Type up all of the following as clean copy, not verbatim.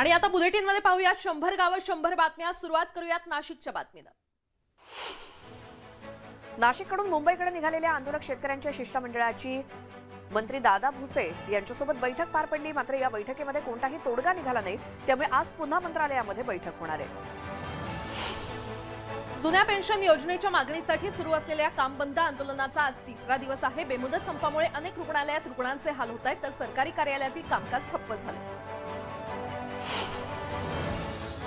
आणि आता बुलेटिनमध्ये पाहूयात 100 गावं 100 बातम्या। सुरुवात करूयात नाशिकच्या बातमीनं। नाशिककडून मुंबईकडे निघालेल्या आंदोलक शेतकऱ्यांच्या शिष्टमंडळाची मंत्री दादा भुसे यांच्यासोबत बैठक पार पडली। मात्र या बैठकीमध्ये कोणताही तोडगा निघाला नाही, त्यामुळे आज पुन्हा मंत्रालयामध्ये बैठक होणार आहे। जुन्या पेन्शन योजनेच्या मागणीसाठी सुरू असलेल्या कामबंद आंदोलनाचा आज तिसरा दिवस आहे। बेमुदत संपामुळे अनेक रुग्णालयात रुग्णांचे हाल होत आहेत, तर सरकारी कार्यालयातील कामकाज ठप्प झाले।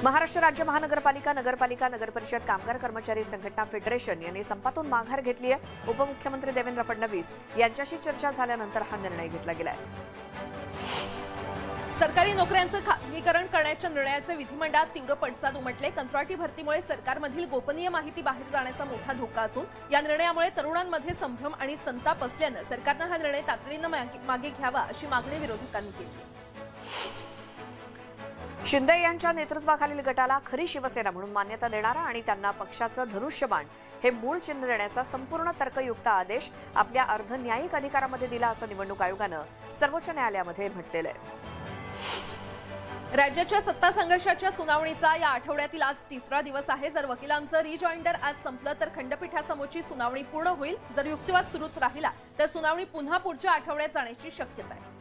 महाराष्ट्र राज्य महानगरपालिका, नगरपालिका, नगरपरिषद कामगार कर्मचारी संघटना फेडरेशन यांनी संपातून माघार घेतली आहे। उपमुख्यमंत्री देवेंद्र फडणवीस यांच्याशी चर्चा झाल्यानंतर हा निर्णय घेतला गेलाय। सरकारी नोकऱ्यांचं खासगीकरण करण्याच्या निर्णयाचे विधिमंडळात तीव्र पडसाद उमटले। कंत्राटी भरतीमुळे सरकारमधील गोपनीय माहिती बाहेर जाण्याचा मोठा धोका असून या निर्णयामुळे तरुणांमध्ये संभ्रम आणि संताप असल्यानं सरकारनं हा निर्णय तातडीनं मागे घ्यावा अशी मागणी विरोधकांनी केली। शिंदे यांच्या नेतृत्वाखालील गटाला खरी शिवसेना म्हणून मान्यता देणारा आणि त्यांना पक्षाचं धनुष्यबाण हे मूळ चिन्ह देण्याचा संपूर्ण तर्कयुक्त आदेश आपल्या अर्धन्यायिक अधिकारामध्ये दिला असं निवडणूक आयोगानं सर्वोच्च न्यायालयामध्ये म्हटलेलं आहे। राज्याच्या सत्ता संघर्षाच्या सुनावणीचा या आठवड्यातील आज तिसरा दिवस आहे। जर वकिलांचं रिजॉइंडर आज संपलं तर खंडपीठासमोरची सुनावणी पूर्ण होईल। जर युक्तिवाद सुरूच राहिला तर सुनावणी पुन्हा पुढच्या आठवड्यात जाण्याची शक्यता आहे।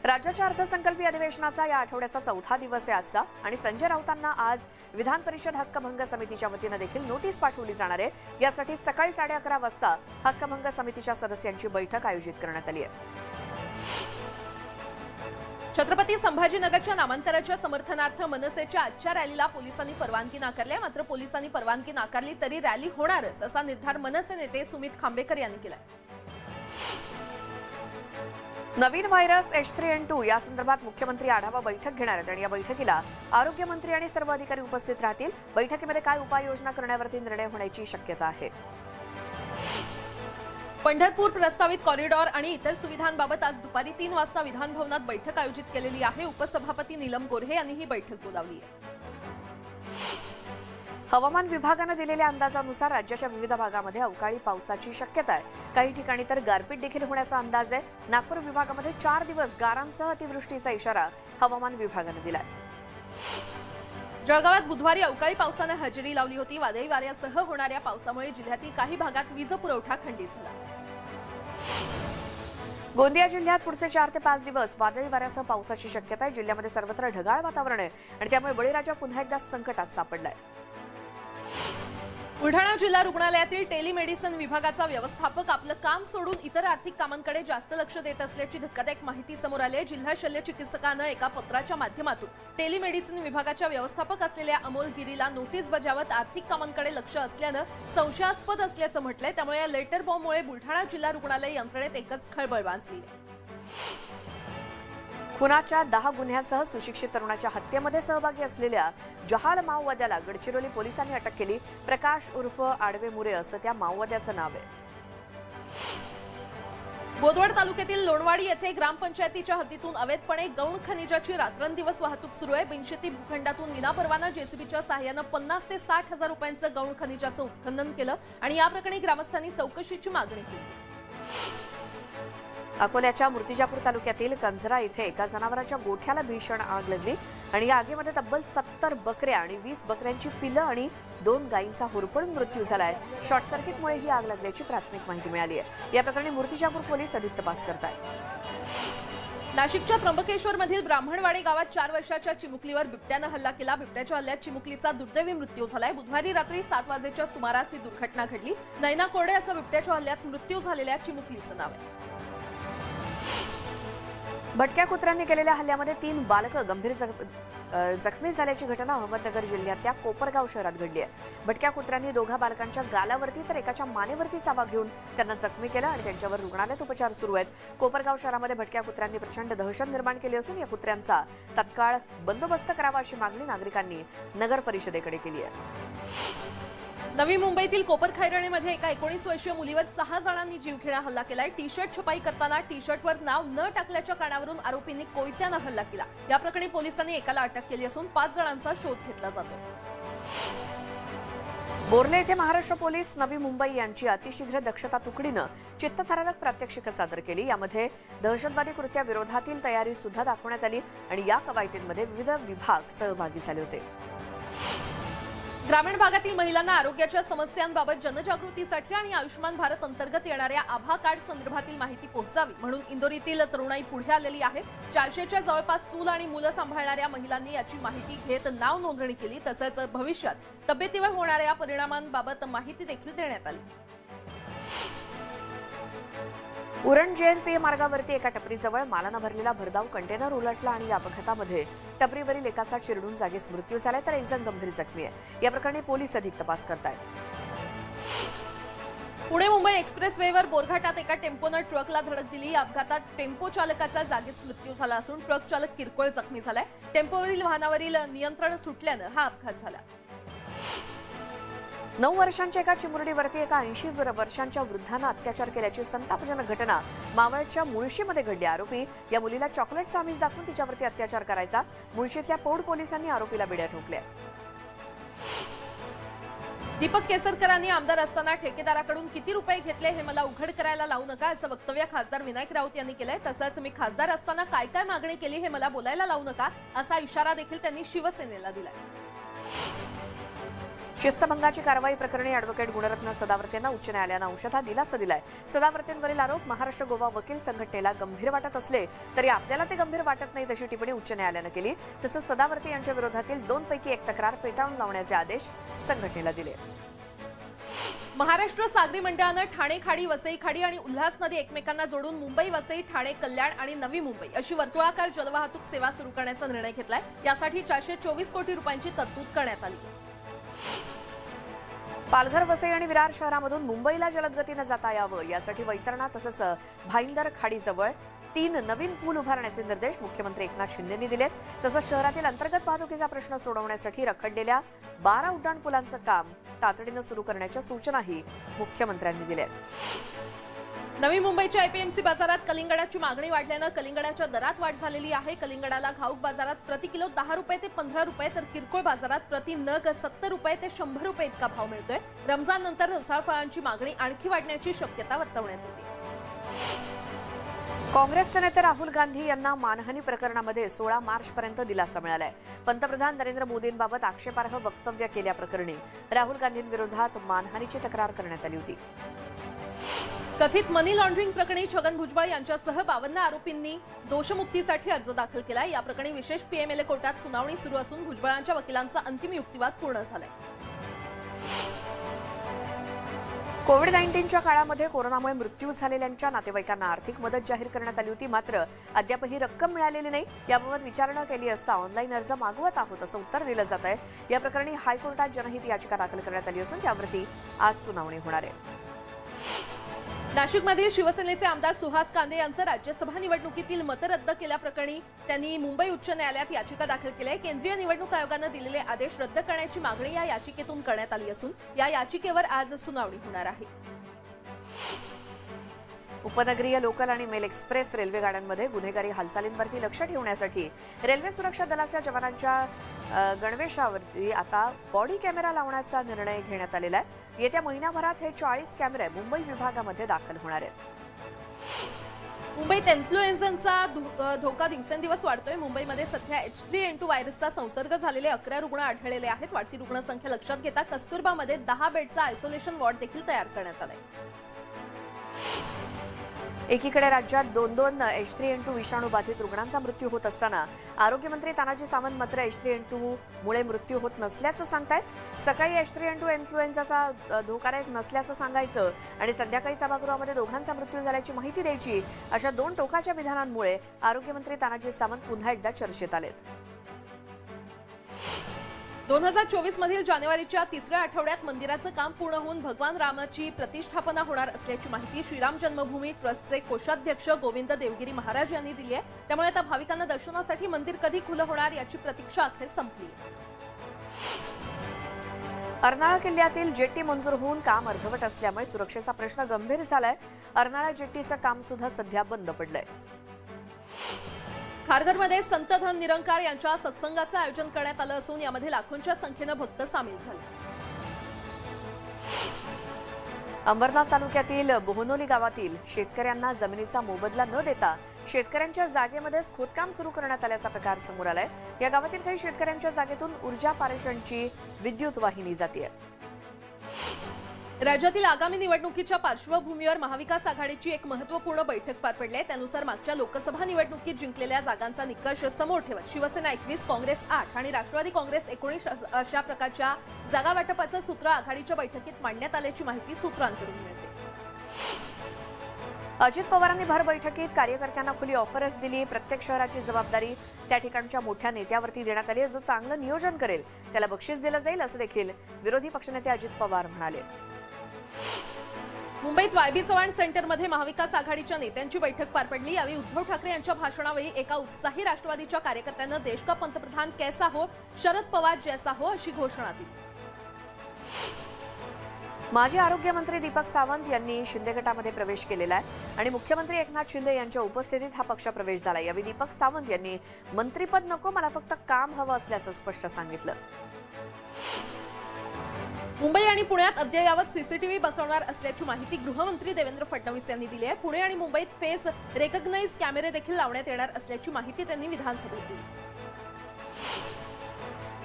राज्याच्या अर्थसंकल्पीय अधिवेशनाचा या आठवड्याचा चौथा दिवस आहे आजचा, आणि संजय राऊतांना आज विधान परिषद हक्कभंग समितीच्या वतीनं देखील नोटीस पाठवली जाणार आहे। यासाठी सकाळी 11:30 वाजता हक्कभंग समितीच्या सदस्यांची बैठक आयोजित करण्यात आली आहे। छत्रपती संभाजीनगरच्या नामांतराच्या समर्थनार्थ मनसेच्या आजच्या रॅलीला पोलिसांनी परवानगी नाकारली। मात्र पोलिसांनी परवानगी नाकारली तरी रॅली होणारच असा निर्धार मनसे नेते सुमित खांबेकर यांनी केला। नवीन व्हायरस H3N2 या संदर्भात मुख्यमंत्री आढावा बैठक घेणार आहेत आणि या बैठकीला आरोग्यमंत्री आणि सर्व अधिकारी उपस्थित राहतील। बैठकीमध्ये काय उपाययोजना करण्यावरती निर्णय होण्याची शक्यता आहे। पंढरपूर प्रस्तावित कॉरिडॉर आणि इतर सुविधांबाबत आज दुपारी 3 वाजता विधान भवनात बैठक आयोजित केलेली आहे। उपसभापती नीलम गोऱ्हे यांनी ही बैठक बोलावली आहे। हवामान विभागाने दिलेल्या अंदाजानुसार राज्याच्या विविध भागामध्ये अवकाळी पावसाची शक्यता आहे। काही ठिकाणी तर गारपीट देखील होण्याचा अंदाज आहे। नागपूर विभागामध्ये 4 दिवस गारांसह अतिवृष्टीचा इशारा हवामान विभागाने दिलाय। जळगावात बुधवारी अवकाळी पावसाने हजेरी लावली होती। वादळी वाऱ्यासह होणाऱ्या पावसामुळे जिल्ह्यातील काही भागात वीज पुरवठा खंडित झाला। गोंदिया जिल्ह्यात पुढचे 4 ते 5 दिवस वादळी वाऱ्यासह पावसाची शक्यता आहे। जिल्ह्यामध्ये सर्वत्र ढगाळ वातावरण आहे आणि त्यामुळे बळीराजा पुन्हा एकदा संकटात सापडलाय। बुलढाणा जिल्हा रुग्णालयातील टेलिमेडिसिन विभागाचा व्यवस्थापक आपलं काम सोडून इतर आर्थिक कामांकडे जास्त लक्ष देत असल्याची धक्कादायक माहिती समोर आली आहे। जिल्हा शल्य चिकित्सकानं एका पत्राच्या माध्यमातून टेलिमेडिसिन विभागाच्या व्यवस्थापक असलेल्या अमोल गिरीला नोटीस बजावत आर्थिक कामांकडे लक्ष असल्यानं संशयास्पद असल्याचं म्हटलंय। त्यामुळे या लेटर बॉम्बमुळे बुलढाणा जिल्हा रुग्णालय यंत्रणेत एकच खळबळ माजली आहे। खुनाच्या 10 गुन्ह्यांसह सुशिक्षित तरुणाच्या हत्येमध्ये सहभागी असलेल्या जहाल माओवाद्याला गडचिरोली पोलिसांनी अटक केली। प्रकाश उर्फ आडवे मुरे असं त्या माओवाद्याचं नाव आहे। बोदवड तालुक्यातील लोणवाडी येथे ग्रामपंचायतीच्या हद्दीतून अवैधपणे गौण खनिजाची रात्रंदिवस वाहतूक सुरू आहे। बिनशेती भूखंडातून विनापरवाना जेसीबीच्या सहाय्यानं 50 ते 60 हजार रुपयांचं गौण खनिजाचं उत्खनन केलं आणि या प्रकरणी ग्रामस्थांनी चौकशीची मागणी केली। अकोल्याच्या मूर्तिजापूर तालुक्यातील कंझरा इथे एका जनावराच्या गोठ्याला भीषण आग लागली आणि या आगीमध्ये तब्बल 70 बकऱ्या आणि 20 बकऱ्यांची पिलं आणि 2 गायींचा होरपळून मृत्यू झालाय। शॉर्ट सर्किटमुळे ही आग लागल्याची प्राथमिक माहिती मिळाली आहे। या प्रकरणी मूर्तिजापूर पोलीस अधिक तपास करत आहेत। नाशिकच्या त्र्यंबकेश्वरमधील ब्राह्मणवाडी गावात 4 वर्षाच्या चिमुकलीवर बिबट्यानं हल्ला केला। बिबट्याच्या हल्ल्यात चिमुकलीचा दुर्दैवी मृत्यू झालाय। बुधवारी रात्री 7 वाजेच्या सुमारास ही दुर्घटना घडली। नैना कोरडे असं बिबट्याच्या हल्ल्यात मृत्यू झालेल्या चिमुकलीचं नाव आहे। भटक्या कुत्र्यांनी केलेल्या हल्ल्यामध्ये 3 बालकं गंभीर जखमी झाल्याची घटना अहमदनगर जिल्ह्यातल्या कोपरगाव शहरात घडली आहे। भटक्या कुत्र्यांनी 2 बालकांच्या गालावरती तर एकाच्या मानेवरती चावा घेऊन त्यांना जखमी केलं आणि त्यांच्यावर रुग्णालयात उपचार सुरू आहेत। कोपरगाव शहरामध्ये भटक्या कुत्र्यांनी प्रचंड दहशत निर्माण केली असून या कुत्र्यांचा तत्काळ बंदोबस्त करावा अशी मागणी नागरिकांनी नगर परिषदेकडे केली आहे। नवी मुंबईतील कोपरखैरणेमध्ये एका 19 वर्षीय मुलीवर 6 जणांनी जीवघेणा हल्ला केलाय। टी शर्ट छपाई करताना टी शर्टवर नाव न टाकल्याच्या कारणावरून आरोपींनी कोयत्यानं हल्ला केला। या प्रकरणी पोलिसांनी एकाला अटक केली असून 5 जणांचा शोध घेतला जातो। बोर्ले येथे महाराष्ट्र पोलीस नवी मुंबई यांची अतिशीघ्र दक्षता तुकडीनं चित्तथरारक प्रात्यक्षिकं सादर केली। यामध्ये दहशतवादी कृत्याविरोधातील तयारी सुद्धा दाखवण्यात आली आणि या कवायतींमध्ये विविध विभाग सहभागी झाले होते। ग्रामीण भागातील महिलांना आरोग्याच्या समस्यांबाबत जनजागृतीसाठी आणि आयुष्मान भारत अंतर्गत येणाऱ्या आभा कार्ड संदर्भातील माहिती पोहोचावी म्हणून इंदोरीतील तरुणाई पुढे आलेली आहे। 400च्या जवळपास चूल आणि मुलं सांभाळणाऱ्या महिलांनी याची माहिती घेत नाव नोंदणी केली। तसेच भविष्यात तब्येतीवर होणाऱ्या परिणामांबाबत माहिती देखील देण्यात आली। उरण JNPA मार्गावरती एका टपरीजवळ मालानं भरलेला भरधाव कंटेनर उलटला आणि या अपघातामध्ये टपरीवरील एकाचा चिरडून जागीच मृत्यू झालाय तर एक जण गंभीर जखमी आहे। या प्रकरणी पोलीस अधिक तपास करतायत। पुणे मुंबई एक्सप्रेसवेवर बोरघाटात एका टेम्पोनं ट्रकला धडक दिली। या अपघातात टेम्पो चालकाचा जागीच मृत्यू झाला असून ट्रक चालक किरकोळ जखमी झालाय। टेम्पोवरील वाहनावरील नियंत्रण सुटल्यानं हा अपघात झाला। 9 वर्षांच्या एका चिमुरडीवरती एका 80 वर्षांच्या वृद्धानं अत्याचार केल्याची संतापजनक घटना मावळच्या मुळशीमध्ये घडली। आरोपी या मुलीला चॉकलेटचा आमिष दाखवून तिच्यावरती अत्याचार करायचा। मुळशीतल्या पौड पोलिसांनी आरोपीला बेड्या ठोकल्या। दीपक केसरकरांनी आमदार असताना ठेकेदाराकडून किती रुपये घेतले हे मला उघड करायला लावू नका असं वक्तव्य खासदार विनायक राऊत यांनी केलंय। तसंच मी खासदार असताना काय काय मागणी केली हे मला बोलायला लावू नका असा इशारा देखील त्यांनी शिवसेनेला दिलाय। शिस्तभंगाची कारवाई प्रकरणी अॅडव्होकेट गुणरत्न सदावर्तेंना उच्च न्यायालयानं अंशतः दिलासा दिलाय। सदावर्तेंवरील आरोप महाराष्ट्र गोवा वकील संघटनेला गंभीर वाटत असले तरी आपल्याला ते गंभीर वाटत नाही अशी टिप्पणी उच्च न्यायालयानं केली। तसंच सदावर्ते यांच्या विरोधातील 2 पैकी 1 तक्रार फेटाळून लावण्याचे आदेश संघटनेला दिले। महाराष्ट्र सागरी मंडळानं ठाणे खाडी, वसई खाडी आणि उल्हास नदी एकमेकांना जोडून मुंबई, वसई, ठाणे, कल्याण आणि नवी मुंबई अशी वर्तुळाकार जलवाहतूक सेवा सुरू करण्याचा निर्णय घेतलाय। यासाठी 424 कोटी रुपयांची तरतूद करण्यात आली। पालघर, वसई आणि विरार शहरामधून मुंबईला जलद गतीनं जाता यावं यासाठी वैतरणा तसंच भाईंदर खाडीजवळ 3 नवीन पूल उभारण्याचे निर्देश मुख्यमंत्री एकनाथ शिंदेंनी दिलेत। तसंच शहरातील अंतर्गत वाहतुकीचा प्रश्न सोडवण्यासाठी रखडलेल्या 12 उड्डाणपुलांचं काम तातडीनं सुरू करण्याच्या सूचनाही मुख्यमंत्र्यांनी दिल्यात। नवी मुंबईच्या APMC बाजारात कलिंगडाची मागणी वाढल्यानं कलिंगडाच्या दरात वाढ झालेली आहे। कलिंगडाला घाऊक बाजारात प्रति किलो 10 रुपये ते 15 रुपये तर किरकोळ बाजारात प्रति नग 70 रुपये ते 100 रुपये इतका भाव मिळतोय। रमजान नंतर रसाळ फळांची मागणी आणखी वाढण्याची शक्यता वर्तवण्यात येते। काँग्रेसचे नेते राहुल गांधी यांना मानहानी प्रकरणामध्ये 16 मार्चपर्यंत दिलासा मिळालाय। पंतप्रधान नरेंद्र मोदींबाबत आक्षेपार्ह वक्तव्य केल्याप्रकरणी राहुल गांधींविरोधात मानहानीची तक्रार करण्यात आली होती। कथित मनी लॉन्ड्रिंग प्रकरणी छगन भुजबळ यांच्यासह 52 आरोपींनी दोषमुक्तीसाठी अर्ज दाखल केलाय। या प्रकरणी विशेष PMLA कोर्टात सुनावणी सुरू असून भुजबळांच्या वकिलांचा अंतिम युक्तिवाद पूर्ण झालाय। कोविड-19च्या काळामध्ये कोरोनामुळे मृत्यू झालेल्यांच्या नातेवाईकांना आर्थिक मदत जाहीर करण्यात आली होती। मात्र अद्यापही रक्कम मिळालेली नाही। याबाबत विचारणा केली असता ऑनलाईन अर्ज मागवत आहोत असं उत्तर दिलं जात आहे। या प्रकरणी हायकोर्टात जनहित याचिका दाखल करण्यात आली असून त्यावरती आज सुनावणी होणार आहे। नाशिकमधील शिवसेनेचे आमदार सुहास कांदे यांचं राज्यसभा निवडणुकीतील मत रद्द केल्याप्रकरणी त्यांनी मुंबई उच्च न्यायालयात याचिका दाखल केली आहे। केंद्रीय निवडणूक आयोगानं दिलेले आदेश रद्द करण्याची मागणी या याचिकेतून करण्यात आली असून या याचिकेवर आज सुनावणी होणार आहे। उपनगरीय लोकल आणि मेल एक्सप्रेस रेल्वे गाड्यांमध्ये गुन्हेगारी हालचालींवरती लक्ष ठेवण्यासाठी रेल्वे सुरक्षा दलाच्या जवानांच्या गणवेशावरती आता बॉडी कॅमेरा लावण्याचा निर्णय घेण्यात आलेला आहे। येत्या महिनाभरात हे 40 कॅमेरे मुंबई विभागामध्ये दाखल होणार आहेत। मुंबईत इन्फ्लुएन्झाचा धोका दिवसेंदिवस वाढतोय। मुंबईमध्ये सध्या H3N2 व्हायरसचा संसर्ग झालेले 11 रुग्ण आढळलेले आहेत। वाढती रुग्णसंख्या लक्षात घेता कस्तुरबामध्ये 10 बेडचा आयसोलेशन वॉर्ड देखील तयार करण्यात आलाय। एकीकडे राज्यात 2 H3N2 विषाणू बाधित रुग्णांचा मृत्यू होत असताना आरोग्यमंत्री तानाजी सावंत मात्र H3N2 मुळे मृत्यू होत नसल्याचं सांगतायत। सकाळी H3N2 इन्फ्लुएन्झाचा धोकादायक नसल्याचं सांगायचं आणि संध्याकाळी सभागृहामध्ये दोघांचा मृत्यू झाल्याची माहिती द्यायची अशा 2 टोकाच्या विधानांमुळे आरोग्यमंत्री तानाजी सावंत पुन्हा एकदा चर्चेत आलेत। 2024 मधील जानेवारीच्या 3ऱ्या आठवड्यात मंदिराचं काम पूर्ण होऊन भगवान रामाची प्रतिष्ठापना होणार असल्याची माहिती श्रीराम जन्मभूमी ट्रस्टचे कोषाध्यक्ष गोविंद देवगिरी महाराज यांनी दिली आहे। त्यामुळे आता भाविकांना दर्शनासाठी मंदिर कधी खुलं होणार याची प्रतीक्षा अखेर संपली। अर्नाळा किल्ल्यातील जेट्टी मंजूर होऊन काम अर्धवट असल्यामुळे सुरक्षेचा प्रश्न गंभीर झालाय। अर्नाळा जेट्टीचं काम सुद्धा सध्या बंद पडलंय। खारघरमध्ये संत धन निरंकार यांच्या सत्संगाचं आयोजन करण्यात आलं असून यामध्ये लाखोंच्या संख्येनं भक्त सामील झाले। अंबरनाथ तालुक्यातील बोहनोली गावातील शेतकऱ्यांना जमिनीचा मोबदला न देता शेतकऱ्यांच्या जागेमध्येच खोदकाम सुरू करण्यात आल्याचा प्रकार समोर आलाय। या गावातील काही शेतकऱ्यांच्या जागेतून ऊर्जा पारेषणची विद्युत वाहिनी जाते। राज्यातील आगामी निवडणुकीच्या पार्श्वभूमीवर महाविकास आघाडीची एक महत्त्वपूर्ण बैठक पार पडली आहे। त्यानुसार मागच्या लोकसभा निवडणुकीत जिंकलेल्या जागांचा निकष समोर ठेवत शिवसेना 21, काँग्रेस 8 आणि राष्ट्रवादी काँग्रेस 19 अशा प्रकारच्या जागा वाटपाचं सूत्र आघाडीच्या बैठकीत मांडण्यात आल्याची माहिती सूत्रांकडून मिळते। अजित पवारांनी भर बैठकीत कार्यकर्त्यांना खुली ऑफरच दिली। प्रत्येक शहराची जबाबदारी त्या ठिकाणच्या मोठ्या नेत्यावरती देण्यात आली। जो चांगलं नियोजन करेल त्याला बक्षीस दिलं जाईल असं देखील विरोधी पक्षनेते अजित पवार म्हणाले। मुंबईत वायबी चव्हाण सेंटरमध्ये महाविकास आघाडीच्या नेत्यांची बैठक पार पडली। यावेळी उद्धव ठाकरे यांच्या भाषणावेळी एका उत्साही राष्ट्रवादीच्या कार्यकर्त्यानं देश का पंतप्रधान कैसा हो, शरद पवार जैसा हो अशी घोषणा दिली। माजी आरोग्य मंत्री दीपक सावंत यांनी शिंदे गटामध्ये प्रवेश केलेला आहे आणि मुख्यमंत्री एकनाथ शिंदे यांच्या उपस्थितीत हा पक्ष प्रवेश झाला। यावेळी दीपक सावंत यांनी मंत्रीपद नको, मला फक्त काम हवं असल्याचं स्पष्ट सांगितलं। मुंबई आणि पुण्यात अद्ययावत सीसीटीव्ही बसवणार असल्याची माहिती गृहमंत्री देवेंद्र फडणवीस यांनी दिली आहे। पुणे आणि मुंबईत फेस रेकग्नाइज कॅमेरे देखील लावण्यात येणार असल्याची माहिती त्यांनी विधानसभेत दिली।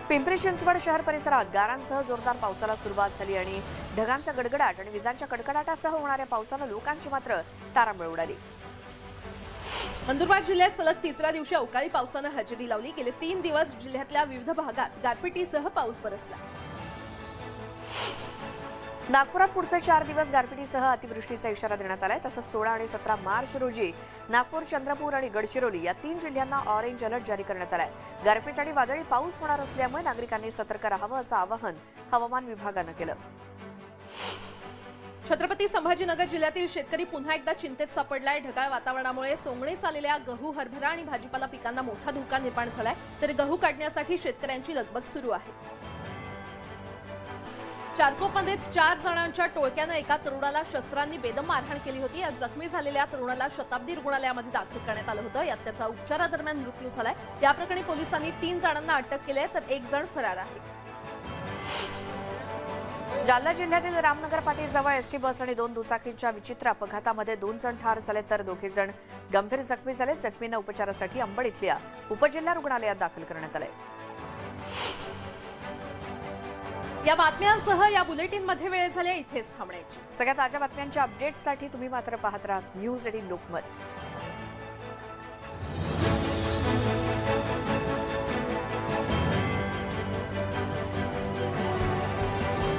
पिंपरी चिंचवड शहर परिसरात गारांसह जोरदार पावसाला सुरुवात झाली आणि ढगांचा गडगडाट आणि विजांच्या कडकडाटासह होणाऱ्या पावसानं लोकांची मात्र तारांबळ उडाली। नंदुरबार जिल्ह्यात सलग तिसऱ्या दिवशी अवकाळी पावसानं हजेरी लावली। गेले 3 दिवस जिल्ह्यातल्या विविध भागात गारपिटीसह पाऊस बरसला। नागपुरात पुढचे 4 दिवस गारपिटीसह अतिवृष्टीचा इशारा देण्यात आलाय। तसंच 16 आणि 17 मार्च रोजी नागपूर, चंद्रपूर आणि गडचिरोली या 3 जिल्ह्यांना ऑरेंज अलर्ट जारी करण्यात आलाय। गारपीट आणि वादळी पाऊस होणार असल्यामुळे नागरिकांनी सतर्क राहावं असं आवाहन हवामान विभागानं केलं। छत्रपती संभाजीनगर जिल्ह्यातील शेतकरी पुन्हा एकदा चिंतेत सापडलाय। ढगाळ वातावरणामुळे सोंगणीस आलेल्या गहू, हरभरा आणि भाजीपाला पिकांना मोठा धोका निर्माण झालाय। तर गहू काढण्यासाठी शेतकऱ्यांची लगबग सुरू आहे। चारकोपमध्ये 4 जणांच्या टोळक्यानं एका तरुणाला शस्त्रांनी बेदम मारहाण केली होती। यात जखमी झालेल्या तरुणाला शताब्दी रुग्णालयामध्ये दाखल करण्यात आलं होतं। यात त्याचा उपचारादरम्यान मृत्यू झालाय। या प्रकरणी पोलिसांनी 3 जणांना अटक केली आहे, तर 1 जण फरार आहे। जालना जिल्ह्यातील रामनगर पाटीजवळ एसटी बस आणि 2 दुचाकींच्या विचित्र अपघातामध्ये 2 जण ठार झाले तर 2 जण गंभीर जखमी झाले। जखमींना उपचारासाठी अंबड इथल्या उपजिल्हा रुग्णालयात दाखल करण्यात आले। या बातम्यांसह या बुलेटिनमध्ये वेळ झाली इथेच थांबण्याची। सगळ्या ताज्या बातम्यांच्या अपडेट्ससाठी तुम्ही मात्र पाहत राहा न्यूज 18 लोकमत।